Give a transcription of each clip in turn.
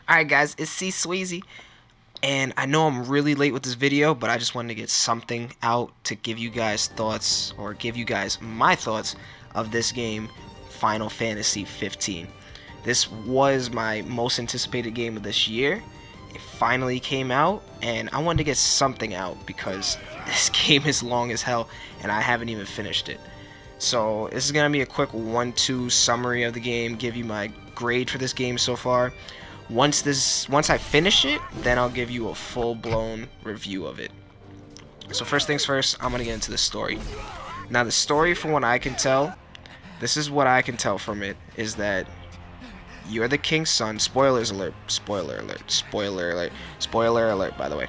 Alright guys, it's Csweezy, and I know I'm really late with this video, but I just wanted to get something out to give you guys thoughts, or give you guys my thoughts of this game, Final Fantasy 15. This was my most anticipated game of this year. It finally came out, and I wanted to get something out because this game is long as hell, and I haven't even finished it. So this is going to be a quick 1-2 summary of the game, give you my grade for this game so far. Once I finish it, then I'll give you a full-blown review of it. So first things first, I'm gonna get into the story. Now the story, from what I can tell, this is what I can tell from it, is that you're the king's son. Spoilers alert! Spoiler alert! Spoiler alert! Spoiler alert! By the way,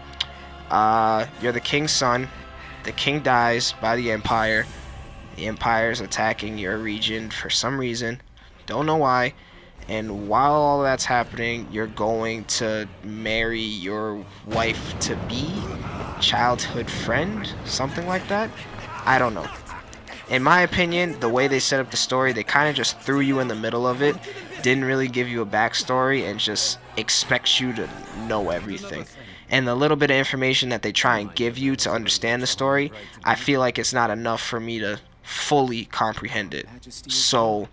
you're the king's son. The king dies by the Empire. The Empire's attacking your region for some reason. Don't know why. And while all that's happening, you're going to marry your wife-to-be, childhood friend, something like that. I don't know. In my opinion, the way they set up the story, they kind of just threw you in the middle of it, didn't really give you a backstory, and just expects you to know everything. And the little bit of information that they try and give you to understand the story, I feel like it's not enough for me to fully comprehend it. So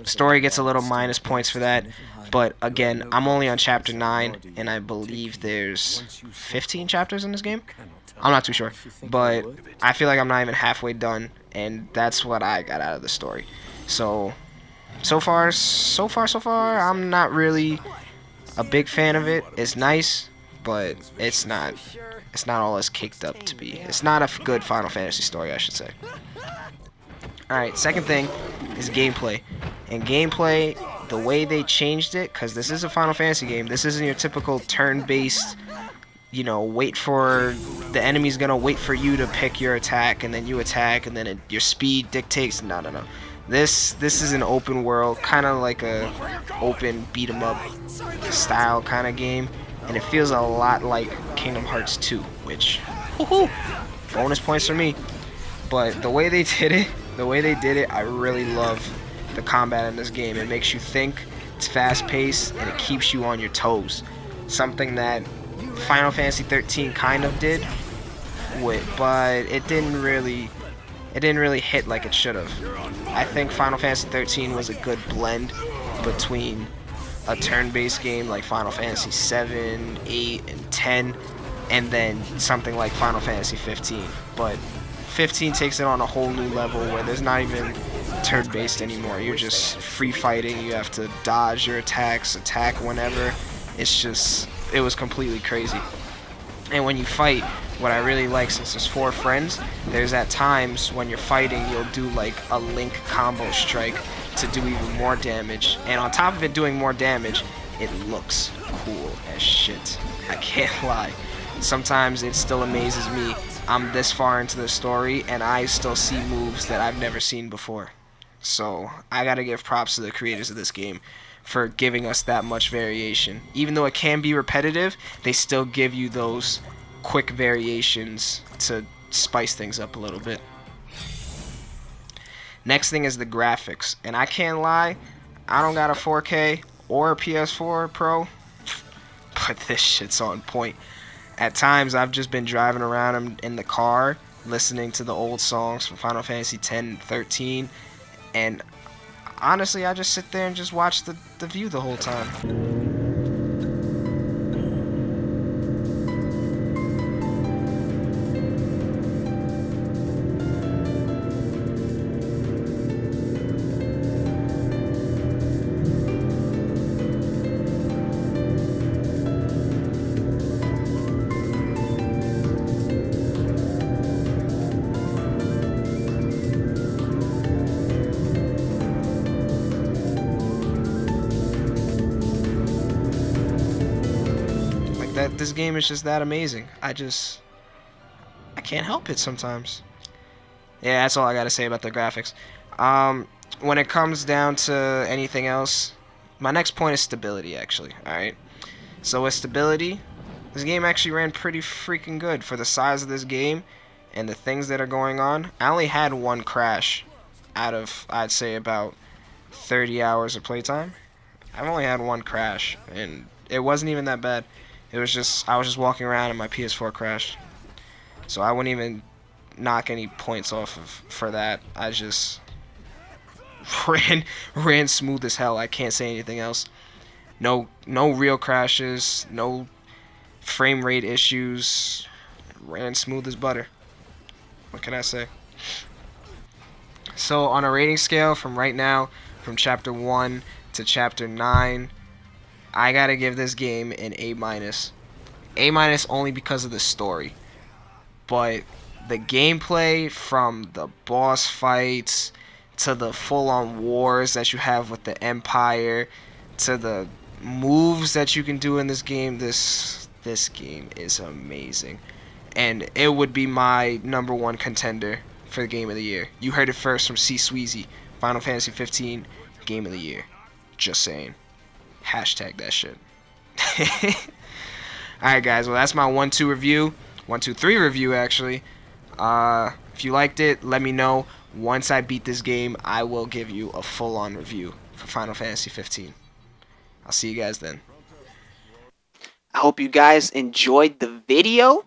story gets a little minus points for that, but again, I'm only on chapter 9, and I believe there's 15 chapters in this game. I'm not too sure, but I feel like I'm not even halfway done, and that's what I got out of the story. So far, I'm not really a big fan of it. It's nice, but it's not all it's caked up to be. It's not a good Final Fantasy story, I should say. Alright, second thing is gameplay. And gameplay, the way they changed it, because this is a Final Fantasy game, this isn't your typical turn-based, you know, the enemy's gonna wait for you to pick your attack, and then you attack, and then your speed dictates. No. This is an open world, kind of like a open beat-em-up style kind of game, and it feels a lot like Kingdom Hearts 2, which, woohoo, bonus points for me. But the way they did it, I really love the combat in this game. It makes you think, it's fast-paced, and it keeps you on your toes. Something that Final Fantasy 13 kind of did, but it didn't really hit like it should have. I think Final Fantasy 13 was a good blend between a turn-based game like Final Fantasy 7, 8, and 10, and then something like Final Fantasy 15. But 15 takes it on a whole new level where there's not even turn-based anymore. You're just free fighting. You have to dodge your attacks, attack whenever. It was completely crazy. And when you fight, what I really like, since there's 4 friends, there's at times when you're fighting, you'll do like a Link combo strike to do even more damage. And on top of it doing more damage, it looks cool as shit. I can't lie. Sometimes it still amazes me. I'm this far into the story, and I still see moves that I've never seen before. So I gotta give props to the creators of this game for giving us that much variation. Even though it can be repetitive, they still give you those quick variations to spice things up a little bit. Next thing is the graphics, and I can't lie, I don't got a 4K or a PS4 Pro, but this shit's on point. At times, I've just been driving around in the car, listening to the old songs from Final Fantasy 10 and 13, and honestly, I just sit there and just watch the view the whole time. This game is just that amazing. I can't help it sometimes. Yeah, that's all I gotta say about the graphics. When it comes down to anything else, my next point is stability, actually. Alright, so with stability, this game actually ran pretty freaking good for the size of this game and the things that are going on. I only had one crash out of, I'd say, about 30 hours of playtime. I've only had one crash, and it wasn't even that bad. It was just I was just walking around and my PS4 crashed. So I wouldn't even knock any points off of for that. I just ran smooth as hell. I can't say anything else. No real crashes, no frame rate issues. Ran smooth as butter. What can I say? So on a rating scale from right now, from chapter 1 to chapter 9, I gotta give this game an A minus. A minus only because of the story. But the gameplay, from the boss fights to the full-on wars that you have with the Empire to the moves that you can do in this game, this game is amazing. And it would be my #1 contender for the game of the year. You heard it first from Csweezy. Final Fantasy 15 game of the year. Just saying. Hashtag that shit. Alright guys, well that's my 1-2 review. 1-2-3 review actually. If you liked it, let me know. Once I beat this game, I will give you a full-on review for Final Fantasy 15. I'll see you guys then. I hope you guys enjoyed the video.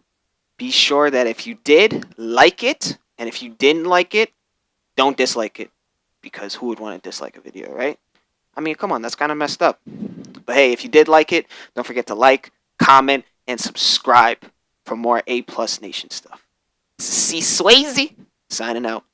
Be sure that if you did, like it. And if you didn't like it, don't dislike it. Because who would want to dislike a video, right? I mean, come on, that's kind of messed up. But hey, if you did like it, don't forget to like, comment, and subscribe for more A+ Nation stuff. This is Csweezy signing out.